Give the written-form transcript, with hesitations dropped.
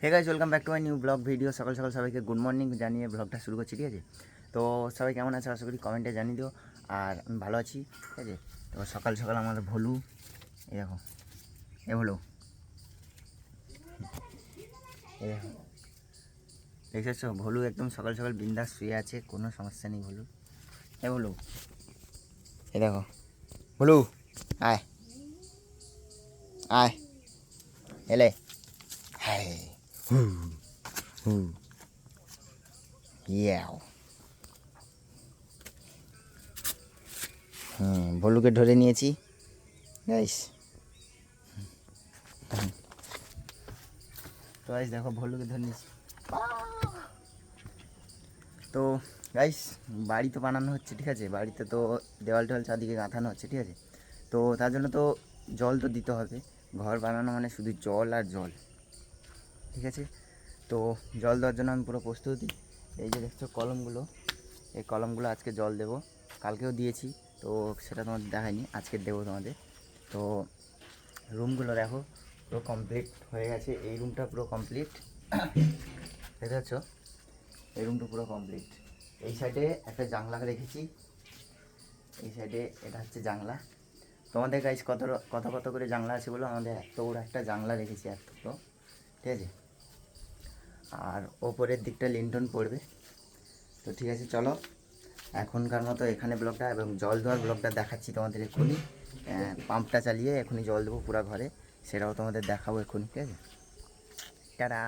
Hey guys, welcome back to my new blog video. সকাল সকাল সবাইকে গুড মর্নিং জানিয়ে ব্লগটা শুরু করছি, ঠিক আছে? তো সবাই কেমন আছে আশা করি কমেন্টে জানিয়ে দিও। আর আমি ভালো আছি, ঠিক আছে? তো সকাল সকাল আমার ভলু, এই দেখো, এ ভলু, এই দেখো, দেখেছো? ভলু একদম সকাল সকাল বিন্দাস শুয়ে আছে, কোনো সমস্যা নেই ভলু। এ ভলু, এই দেখো ভলু, আয় আয়, এলে, হাই, হু হু, ইয়াও। ভলুকে ধরে নিয়েছি গাইস। তো গাইস দেখো, ভলুকে ধরে নিয়েছি। তো গাইস, বাড়ি তো বানানো হচ্ছে, ঠিক আছে? বাড়িতে তো দেওয়াল টেওয়াল চারদিকে গাঁথানো হচ্ছে, ঠিক আছে? তো তার জন্য তো জল তো দিতে হবে। ঘর বানানো মানে শুধু জল আর জল, ঠিক আছে? তো জল দেওয়ার জন্য আমি পুরো প্রস্তুতি। এই যে দেখছো কলমগুলো, এই কলমগুলো আজকে জল দেবো। কালকেও দিয়েছি, তো সেটা তোমাদের দেখায়নি, আজকে দেবো তোমাদের। তো রুমগুলো দেখো পুরো কমপ্লিট হয়ে গেছে। এই রুমটা পুরো কমপ্লিট, দেখতে পাচ্ছ? এই রুমটা পুরো কমপ্লিট। এই সাইডে একটা জানলা রেখেছি, এই সাইডে এটা হচ্ছে জানলা। তোমাদের গাইস কত কত কত করে জানলা আছে বলো? আমাদের এত বড় একটা জানলা রেখেছি, এত বড়, ঠিক আছে? আর ওপরের দিকটা লিন্টন পড়বে। তো ঠিক আছে, চলো এখনকার মতো এখানে ব্লগটা এবং জল দেওয়ার ব্লগটা দেখাচ্ছি তোমাদের এক্ষুনি। পাম্পটা চালিয়ে এখনই জল দেবো পুরো ঘরে, সেটাও তোমাদের দেখাবো এক্ষুনি, ঠিক আছে? টাটা।